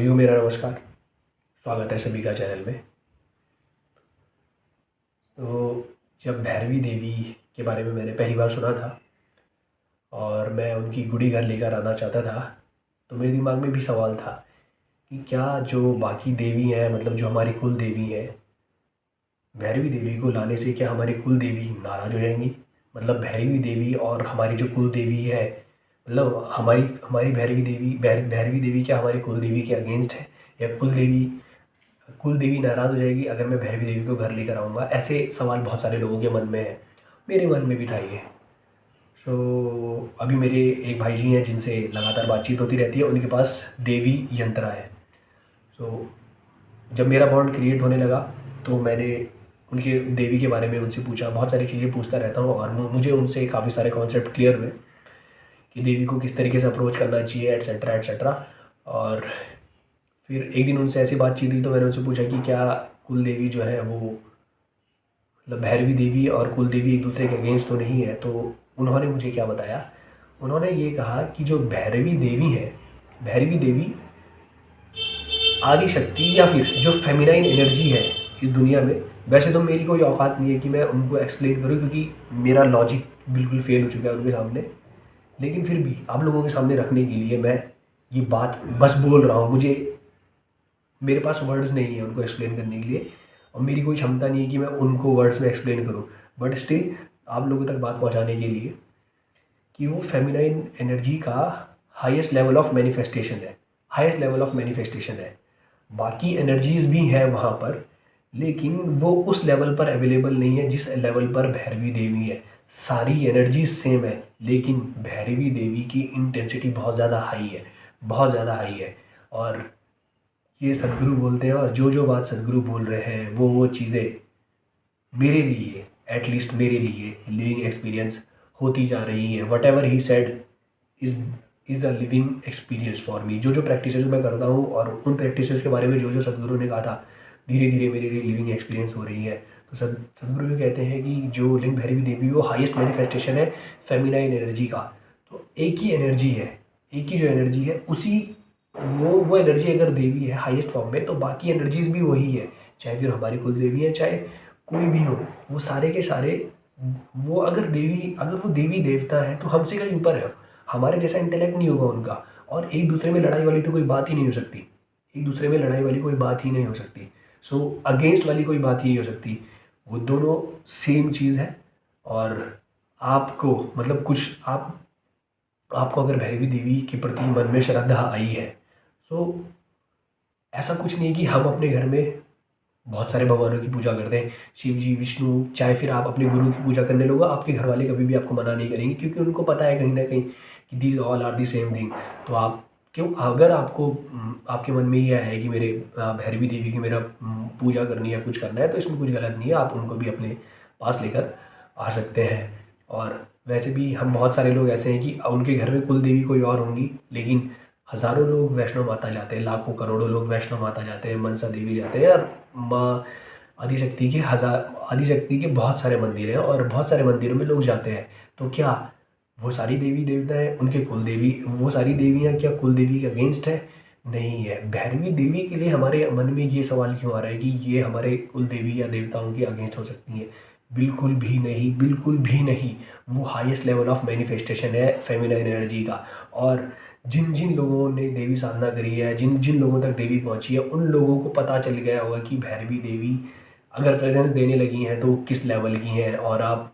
सभी को मेरा नमस्कार। स्वागत है सभी का चैनल में। तो जब भैरवी देवी के बारे में मैंने पहली बार सुना था और मैं उनकी गुड़ी घर लेकर आना चाहता था, तो मेरे दिमाग में भी सवाल था कि क्या जो बाकी देवी हैं, मतलब जो हमारी कुल देवी हैं, भैरवी देवी को लाने से क्या हमारी कुल देवी नाराज़ हो जाएंगी? मतलब भैरवी देवी और हमारी जो कुल देवी है, मतलब हमारी हमारी भैरवी देवी क्या हमारी कुल देवी के अगेंस्ट है, या कुल देवी नाराज़ हो जाएगी अगर मैं भैरवी देवी को घर लेकर आऊँगा? ऐसे सवाल बहुत सारे लोगों के मन में है, मेरे मन में भी था ये। अभी मेरे एक भाई जी हैं जिनसे लगातार बातचीत होती रहती है, उनके पास देवी यंत्रा है। सो जब मेरा बॉन्ड क्रिएट होने लगा तो मैंने उनके देवी के बारे में उनसे पूछा, बहुत सारी चीज़ें पूछता रहता हूँ और मुझे उनसे काफ़ी सारे कॉन्सेप्ट क्लियर हुए कि देवी को किस तरीके से अप्रोच करना चाहिए, एट्सेट्रा एट्सेट्रा। और फिर एक दिन उनसे ऐसी बातचीत हुई तो मैंने उनसे पूछा कि क्या कुल देवी जो है वो, मतलब भैरवी देवी और कुल देवी एक दूसरे के अगेंस्ट तो नहीं है? तो उन्होंने मुझे क्या बताया, उन्होंने ये कहा कि जो भैरवी देवी है, भैरवी देवी आदि शक्ति या फिर जो फेमिनाइन एनर्जी है इस दुनिया में। वैसे तो मेरी कोई औकात नहीं है कि मैं उनको एक्सप्लेन करूँ, क्योंकि मेरा लॉजिक बिल्कुल फेल हो चुका है उनके सामने। लेकिन फिर भी आप लोगों के सामने रखने के लिए मैं ये बात बस बोल रहा हूँ। मेरे पास वर्ड्स नहीं है उनको एक्सप्लेन करने के लिए, और मेरी कोई क्षमता नहीं है कि मैं उनको वर्ड्स में एक्सप्लेन करूँ। बट स्टिल आप लोगों तक बात पहुँचाने के लिए कि वो फेमिनाइन एनर्जी का हाईएस्ट लेवल ऑफ मैनिफेस्टेशन है, हाईएस्ट लेवल ऑफ मैनिफेस्टेशन है। बाकी एनर्जीज भी हैं वहाँ पर, लेकिन वो उस लेवल पर अवेलेबल नहीं है जिस लेवल पर भैरवी देवी है। सारी एनर्जीज सेम है, लेकिन भैरवी देवी की इंटेंसिटी बहुत ज़्यादा हाई है, बहुत ज़्यादा हाई है। और ये सदगुरु बोलते हैं, और जो जो बात सदगुरु बोल रहे हैं वो चीज़ें मेरे लिए, एटलीस्ट मेरे लिए लिविंग एक्सपीरियंस होती जा रही है। What ever he said is is a living experience for me. जो जो प्रैक्टिसेस मैं करता हूँ और उन प्रैक्टिसेस के बारे में जो जो सदगुरु ने कहा था, धीरे धीरे मेरे लिए लिविंग एक्सपीरियंस हो रही है। तो सदगुरु ये कहते हैं कि जो लिंग भैरवी देवी वो हाईएस्ट मैनिफेस्टेशन है फेमिनाइन एनर्जी का। तो एक ही एनर्जी है, एक ही जो एनर्जी है उसी, वो एनर्जी अगर देवी है हाईएस्ट फॉर्म में, तो बाकी एनर्जीज भी वही है। चाहे फिर हमारी कुल देवी है, चाहे कोई भी हो, वो सारे के सारे, अगर वो देवी देवता है तो हमसे कहीं ऊपर है। हमारे जैसा इंटेलेक्ट नहीं होगा उनका, और एक दूसरे में लड़ाई वाली तो कोई बात ही नहीं हो सकती। एक दूसरे में लड़ाई वाली कोई बात ही नहीं हो सकती। अगेंस्ट वाली कोई बात ही नहीं हो सकती। वो दोनों सेम चीज़ है। और आपको, मतलब कुछ आपको अगर भैरवी देवी के प्रति मन में श्रद्धा आई है, तो ऐसा कुछ नहीं कि हम अपने घर में बहुत सारे भगवानों की पूजा करते हैं, शिव जी, विष्णु, चाहे फिर आप अपने गुरु की पूजा करने लोगे, आपके घर वाले कभी भी आपको मना नहीं करेंगे, क्योंकि उनको पता है कहीं ना कहीं कि these all are the same thing. तो आप क्यों, अगर आपको आपके मन में ये है कि मेरे भैरवी देवी की मेरा पूजा करनी है, कुछ करना है, तो इसमें कुछ गलत नहीं है। आप उनको भी अपने पास लेकर आ सकते हैं। और वैसे भी हम बहुत सारे लोग ऐसे हैं कि उनके घर में कुल देवी कोई और होंगी, लेकिन हज़ारों लोग वैष्णो माता जाते हैं, लाखों करोड़ों लोग वैष्णो माता जाते हैं, मनसा देवी जाते हैं, और माँ आदिशक्ति के बहुत सारे मंदिर हैं और बहुत सारे मंदिरों में लोग जाते हैं। तो क्या वो सारी देवी देवता है उनके कुल देवी, वो सारी देवियाँ क्या कुल देवी के अगेंस्ट है? नहीं है। भैरवी देवी के लिए हमारे मन में ये सवाल क्यों आ रहा है कि ये हमारे कुल देवी या देवताओं के अगेंस्ट हो सकती हैं? बिल्कुल भी नहीं, बिल्कुल भी नहीं। वो हाईएस्ट लेवल ऑफ मैनिफेस्टेशन है फेमिनाइन एनर्जी का। और जिन जिन लोगों ने देवी साधना करी है, जिन जिन लोगों तक देवी पहुंची है, उन लोगों को पता चल गया होगा कि भैरवी देवी अगर प्रेजेंस देने लगी हैं तो किस लेवल की हैं। और आप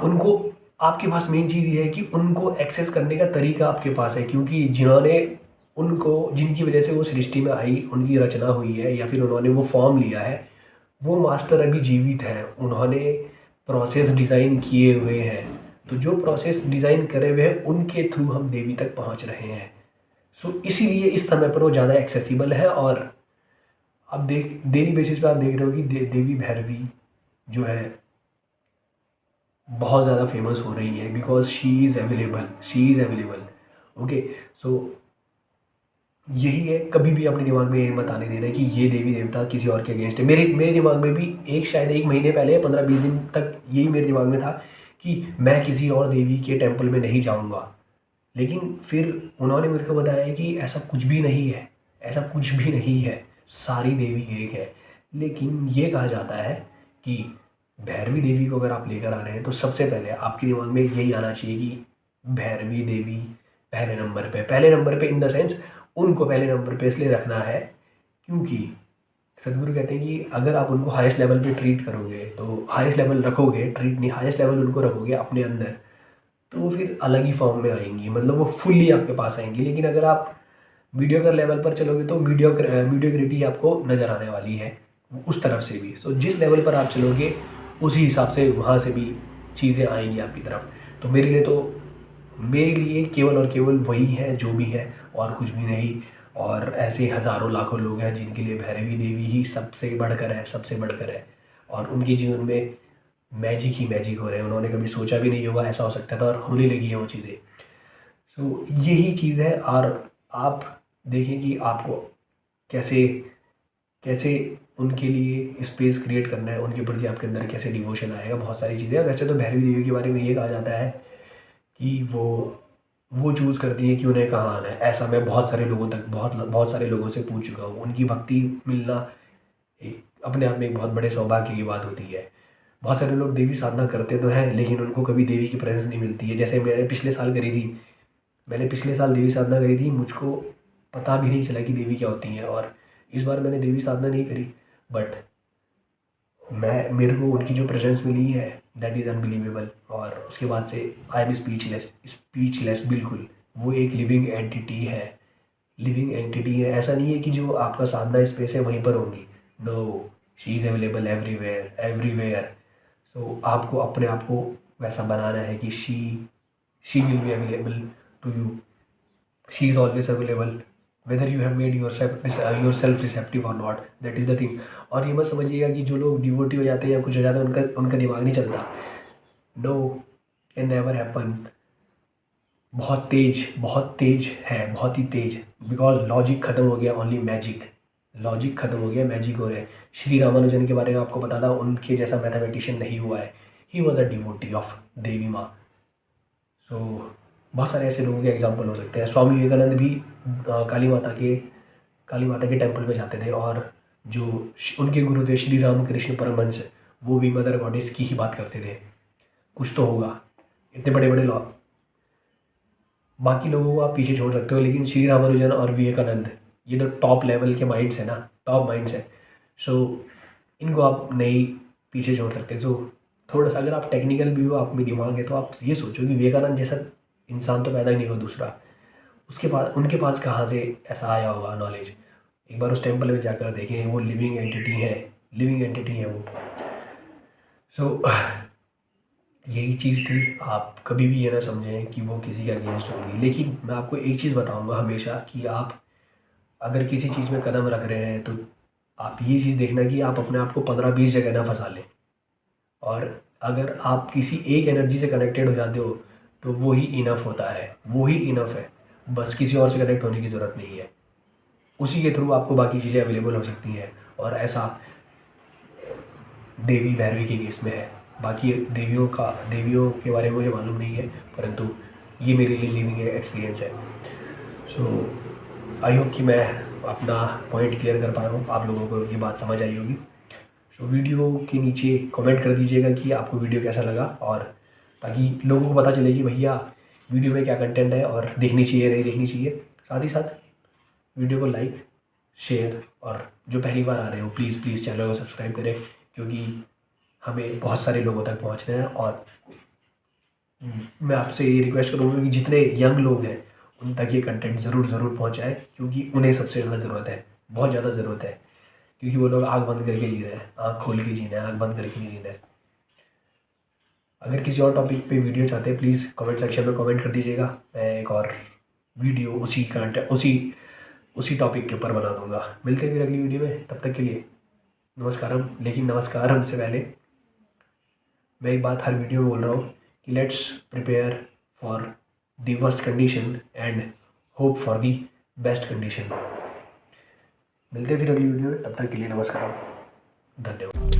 उनको, आपके पास मेन चीज़ ये है कि उनको एक्सेस करने का तरीका आपके पास है, क्योंकि जिन्होंने उनको, जिनकी वजह से वो सृष्टि में आई, उनकी रचना हुई है या फिर उन्होंने वो फॉर्म लिया है, वो मास्टर अभी जीवित हैं। उन्होंने प्रोसेस डिज़ाइन किए हुए हैं। तो जो प्रोसेस डिज़ाइन करे हुए हैं उनके थ्रू हम देवी तक पहुंच रहे हैं। इसीलिए इस समय पर वो ज़्यादा एक्सेसिबल है। और अब डेली बेसिस पे आप देख रहे हो कि देवी भैरवी जो है बहुत ज़्यादा फेमस हो रही है, because she is available. Okay. So यही है, कभी भी अपने दिमाग में ये मत आने देना है कि ये देवी देवता किसी और के अगेंस्ट है। मेरे दिमाग में भी शायद एक महीने पहले, 15-20 दिन तक यही मेरे दिमाग में था कि मैं किसी और देवी के टेम्पल में नहीं जाऊंगा। लेकिन फिर उन्होंने मेरे को बताया कि ऐसा कुछ भी नहीं है, ऐसा कुछ भी नहीं है, सारी देवी एक है। लेकिन ये कहा जाता है कि भैरवी देवी को अगर आप लेकर आ रहे हैं तो सबसे पहले आपके दिमाग में यही आना चाहिए कि भैरवी देवी पहले नंबर पे इन द सेंस उनको पहले नंबर पे इसलिए रखना है क्योंकि सदगुरु कहते हैं कि अगर आप उनको हाईएस्ट लेवल पे ट्रीट करोगे, तो हाईएस्ट लेवल रखोगे, ट्रीट नहीं, हाईएस्ट लेवल उनको रखोगे अपने अंदर, तो वो फिर अलग ही फॉर्म में आएंगी, मतलब वो फुल्ली आपके पास आएंगी। लेकिन अगर आप मीडियोकर लेवल पर चलोगे तो मीडियोक्रिटी आपको नज़र आने वाली है उस तरफ से भी। सो जिस लेवल पर आप चलोगे उसी हिसाब से वहाँ से भी चीज़ें आएंगी आपकी तरफ। तो मेरे लिए केवल और केवल वही है जो भी है, और कुछ भी नहीं। और ऐसे हज़ारों लाखों लोग हैं जिनके लिए भैरवी देवी ही सबसे बढ़कर है, सबसे बढ़कर है। और उनके जीवन में मैजिक ही मैजिक हो रहे हैं, उन्होंने कभी सोचा भी नहीं होगा ऐसा हो सकता था, और होने लगी है वो चीज़ें। सो यही चीज़ है। और आप देखें कि आपको कैसे कैसे उनके लिए स्पेस क्रिएट करना है, उनके प्रति आपके अंदर कैसे डिवोशन आएगा, बहुत सारी चीज़ें। वैसे तो भैरवी देवी के बारे में ये कहा जाता है कि वो चूज़ करती है कि उन्हें कहाँ आना है। ऐसा मैं बहुत सारे लोगों तक बहुत बहुत सारे लोगों से पूछ चुका हूँ। उनकी भक्ति मिलना एक अपने आप में एक बहुत बड़े सौभाग्य की बात होती है। बहुत सारे लोग देवी साधना करते तो हैं लेकिन उनको कभी देवी की प्रेजेंस नहीं मिलती है। जैसे मैंने पिछले साल देवी साधना करी थी, मुझको पता भी नहीं चला कि देवी क्या होती हैं। और इस बार मैंने देवी साधना नहीं करी, बट मेरे को उनकी जो प्रेजेंस मिली है दैट इज़ अनबिलीवेबल। और उसके बाद से आई एम स्पीचलेस बिल्कुल। वो एक लिविंग एंटिटी है, लिविंग एंटिटी है। ऐसा नहीं है कि जो आपका साधना स्पेस है वहीं पर होगी, no, she is available everywhere everywhere. So आपको अपने आप को वैसा बनाना है कि she will be available to you, she is always available whether you have made yourself receptive और not, that is the thing. और ये मत समझिएगा कि जो लोग डिवोटी हो जाते हैं या कुछ हो जाता है उनका उनका दिमाग नहीं चलता, नो, कैन नेवर हैपन। बहुत तेज है, बहुत ही तेज। बिकॉज लॉजिक ख़त्म हो गया, ओनली मैजिक। लॉजिक ख़त्म हो गया, मैजिक हो रहे हैं। श्री रामानुजन के बारे में आपको पता था, उनके जैसा मैथमेटिशियन नहीं हुआ है। He was a devotee of Devi Maa. So बहुत सारे ऐसे लोगों के एग्जाम्पल हो सकते हैं। स्वामी विवेकानंद भी काली माता के टेम्पल में जाते थे, और जो उनके गुरु थे श्री रामकृष्ण परमहंस, वो भी मदर गॉडेस की ही बात करते थे। कुछ तो होगा, इतने बड़े बड़े लॉ, बाकी लोगों को आप पीछे छोड़ सकते हो, लेकिन श्री रामानुजन और विवेकानंद ये तो टॉप लेवल के माइंड्स हैं ना, टॉप माइंड्स हैं। सो इनको आप नहीं पीछे छोड़ सकते। सो थोड़ा सा अगर आप टेक्निकल भी हो, आप में दिमाग है, तो आप ये सोचो कि विवेकानंद जैसा इंसान तो पैदा ही नहीं हुआ दूसरा, उनके पास कहाँ से ऐसा आया होगा नॉलेज। एक बार उस टेम्पल में जाकर देखें, वो लिविंग एंटिटी है, लिविंग एंटिटी है वो। सो यही चीज़ थी। आप कभी भी ये ना समझें कि वो किसी के अगेंस्ट होगी। लेकिन मैं आपको एक चीज़ बताऊंगा हमेशा कि आप अगर किसी चीज़ में कदम रख रहे हैं तो आप ये चीज़ देखना कि आप अपने आप को 15-20 जगह ना फंसा लें। और अगर आप किसी एक एनर्जी से कनेक्टेड हो जाते हो तो वो ही इनफ होता है, वो ही इनफ है। बस किसी और से कनेक्ट होने की ज़रूरत नहीं है, उसी के थ्रू आपको बाकी चीज़ें अवेलेबल हो सकती हैं। और ऐसा देवी भैरवी के केस में है। बाकी देवियों के बारे में मुझे मालूम नहीं है, परंतु ये मेरे लिए लिविंग एक्सपीरियंस है। सो आई होप कि मैं अपना पॉइंट क्लियर कर पाया हूँ, आप लोगों को ये बात समझ आई होगी। सो वीडियो के नीचे कमेंट कर दीजिएगा कि आपको वीडियो कैसा लगा, और ताकि लोगों को पता चले कि भैया वीडियो में क्या कंटेंट है और देखनी चाहिए नहीं देखनी चाहिए। साथ ही साथ वीडियो को लाइक, शेयर, और जो पहली बार आ रहे हो प्लीज़ प्लीज़ चैनल को सब्सक्राइब करें, क्योंकि हमें बहुत सारे लोगों तक पहुंचना है। और मैं आपसे ये रिक्वेस्ट करूँगा कि जितने यंग लोग हैं उन तक ये कंटेंट ज़रूर पहुंचाएं, क्योंकि उन्हें सबसे ज़्यादा ज़रूरत है, बहुत ज़्यादा ज़रूरत है। क्योंकि वो लोग आँख बंद करके जी रहे हैं, आँख खोल के जीना है, आँख बंद करके नहीं जीना है। अगर किसी और टॉपिक पे वीडियो चाहते हैं प्लीज़ कमेंट सेक्शन में कमेंट कर दीजिएगा, मैं एक और वीडियो उसी टॉपिक के ऊपर बना दूंगा। मिलते हैं फिर अगली वीडियो में, तब तक के लिए नमस्कारम। लेकिन नमस्कारम से पहले मैं एक बात हर वीडियो में बोल रहा हूँ कि let's prepare for the worst condition and hope for the best condition. मिलते हैं फिर अगली वीडियो में, तब तक के लिए नमस्कार, धन्यवाद।